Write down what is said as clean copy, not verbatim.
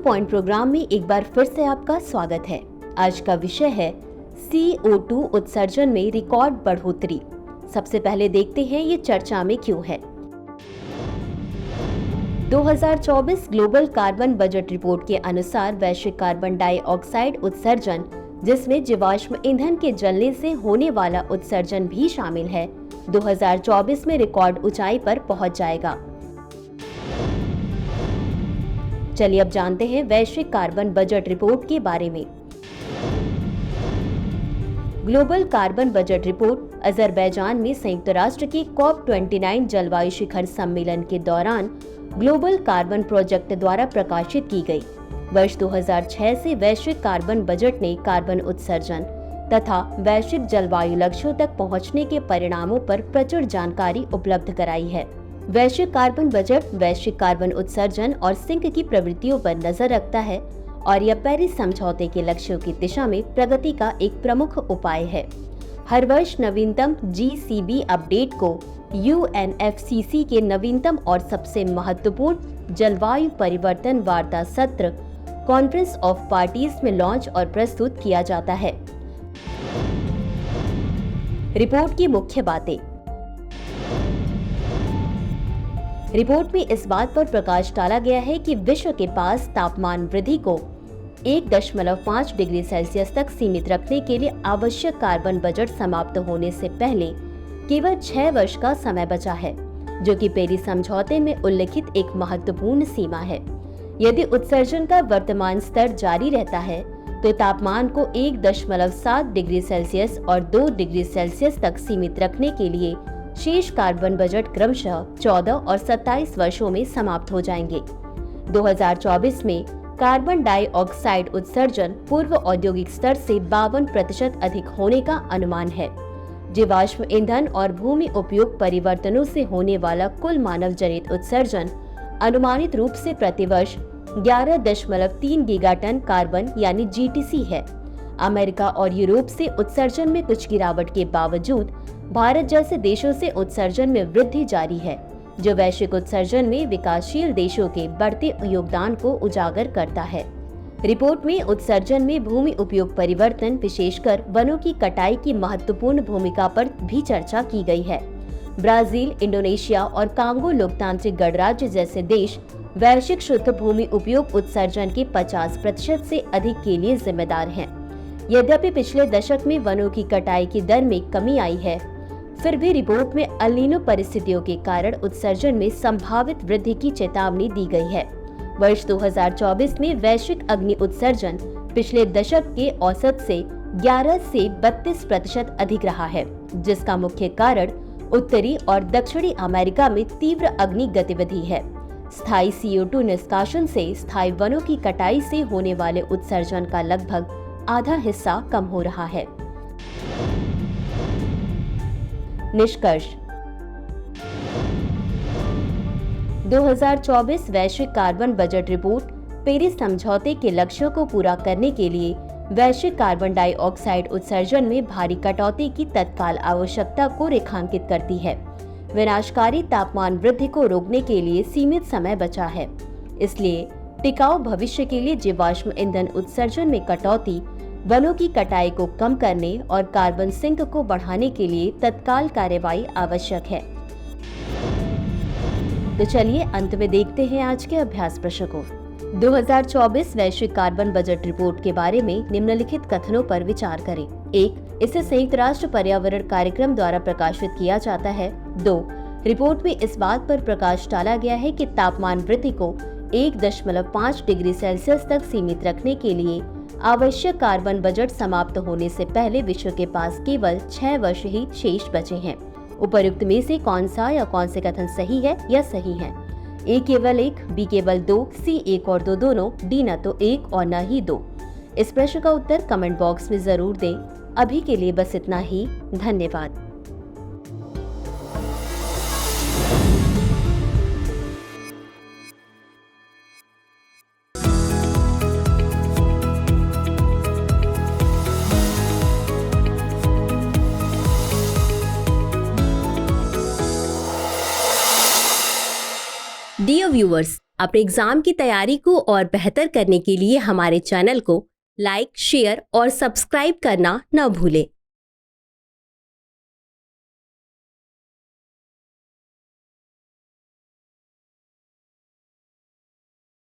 Point programme में एक बार फिर से आपका स्वागत है। आज का विषय है CO2 उत्सर्जन में रिकॉर्ड बढ़ोतरी। सबसे पहले देखते हैं ये चर्चा में क्यों है। 2024 ग्लोबल कार्बन बजट रिपोर्ट के अनुसार वैश्विक कार्बन डाइऑक्साइड उत्सर्जन, जिसमें जीवाश्म ईंधन के जलने से होने वाला उत्सर्जन भी शामिल है, 2024 में रिकॉर्ड ऊंचाई पर पहुंच जाएगा। चलिए अब जानते हैं वैश्विक कार्बन बजट रिपोर्ट के बारे में। Global carbon budget report Azerbaijan में संयुक्त राष्ट्र की COP29 जलवायु शिखर सम्मेलन के दौरान ग्लोबल कार्बन प्रोजेक्ट द्वारा प्रकाशित की गई। वर्ष 2006 से वैश्विक कार्बन बजट ने कार्बन उत्सर्जन तथा वैश्विक जलवायु लक्ष्यों तक पहुंचने के परिणामों पर प्रचुर जानकारी उपलब्ध कराई है। वैश्विक कार्बन बजट वैश्विक कार्बन उत्सर्जन और सिंक की प्रवृत्तियों पर नजर रखता है और यह पेरिस समझौते के लक्ष्यों की दिशा में प्रगति का एक प्रमुख उपाय है। हर वर्ष नवीनतम GCB अपडेट को UNFCCC के नवीनतम और सबसे महत्वपूर्ण जलवायु परिवर्तन वार्ता सत्र कॉन्फ्रेंस ऑफ पार्टीज में लॉन्च और प्रस्तुत किया जाता है। रिपोर्ट की मुख्य बातें। रिपोर्ट में इस बात पर प्रकाश डाला गया है कि विश्व के पास तापमान वृद्धि को 1.5 डिग्री सेल्सियस तक सीमित रखने के लिए आवश्यक कार्बन बजट समाप्त होने से पहले केवल 6 वर्ष का समय बचा है, जो कि पेरिस समझौते में उल्लिखित एक महत्वपूर्ण सीमा है। यदि उत्सर्जन का वर्तमान स्तर जारी रहता है तो तापमान को 1.7 डिग्री सेल्सियस और 2 डिग्री सेल्सियस तक सीमित रखने के लिए शेष कार्बन बजट क्रमशः 14 और 27 वर्षों में समाप्त हो जाएंगे। 2024 में कार्बन डाइऑक्साइड उत्सर्जन पूर्व औद्योगिक स्तर से 52% अधिक होने का अनुमान है। जीवाश्म ईंधन और भूमि उपयोग परिवर्तनों से होने वाला कुल मानव जनित उत्सर्जन अनुमानित रूप से प्रतिवर्ष 11.3 गीगाटन कार्बन यानी GTC है। अमेरिका और यूरोप से उत्सर्जन में कुछ गिरावट के बावजूद भारत जैसे देशों से उत्सर्जन में वृद्धि जारी है, जो वैश्विक उत्सर्जन में विकासशील देशों के बढ़ते योगदान को उजागर करता है। रिपोर्ट में उत्सर्जन में भूमि उपयोग परिवर्तन, विशेषकर वनों की कटाई की महत्वपूर्ण भूमिका पर भी चर्चा की गई है। ब्राजील, इंडोनेशिया और कांगो लोकतांत्रिक गणराज्य जैसे देश वैश्विक शुद्ध भूमि उपयोग उत्सर्जन के 50% से अधिक के लिए जिम्मेदार हैं। यद्यपि पिछले दशक में वनों की कटाई की दर में कमी आई है, फिर भी रिपोर्ट में अल नीनो परिस्थितियों के कारण उत्सर्जन में संभावित वृद्धि की चेतावनी दी गई है। वर्ष 2024 में वैश्विक अग्नि उत्सर्जन पिछले दशक के औसत से 11 से 32% अधिक रहा है, जिसका मुख्य कारण उत्तरी और दक्षिणी अमेरिका में तीव्र अग्नि गतिविधि है। स्थायी CO2 निष्कासन से स्थायी वनों की कटाई से होने वाले उत्सर्जन का लगभग आधा हिस्सा कम हो रहा है। निष्कर्ष। 2024 वैश्विक कार्बन बजट रिपोर्ट पेरिस समझौते के लक्ष्यों को पूरा करने के लिए वैश्विक कार्बन डाइऑक्साइड उत्सर्जन में भारी कटौती की तत्काल आवश्यकता को रेखांकित करती है। विनाशकारी तापमान वृद्धि को रोकने के लिए सीमित समय बचा है, इसलिए टिकाऊ भविष्य के लिए जीवाश्म ईंधन उत्सर्जन में कटौती, वनों की कटाई को कम करने और कार्बन सिंक को बढ़ाने के लिए तत्काल कार्रवाई आवश्यक है। तो चलिए अंत में देखते हैं आज के अभ्यास प्रश्न को। 2024 वैश्विक कार्बन बजट रिपोर्ट के बारे में निम्नलिखित कथनों पर विचार करें। 1. इसे संयुक्त राष्ट्र पर्यावरण कार्यक्रम द्वारा प्रकाशित किया जाता है। 2. रिपोर्ट में इस बात पर प्रकाश डाला गया है कि तापमान वृद्धि को 1.5 डिग्री सेल्सियस तक सीमित रखने के लिए आवश्यक कार्बन बजट समाप्त होने से पहले विश्व के पास केवल 6 वर्ष ही शेष बचे हैं। उपर्युक्त में से कौन सा या कौन से कथन सही है या सही है? A केवल 1, B केवल 2, C 1 और 2 दोनों, D न तो 1 और न ही 2। इस प्रश्न का उत्तर कमेंट बॉक्स में जरूर दें। अभी के लिए बस इतना ही। धन्यवाद। Dear viewers, अपने एग्जाम की तैयारी को और बेहतर करने के लिए हमारे चैनल को लाइक, शेयर और सब्सक्राइब करना न भूलें।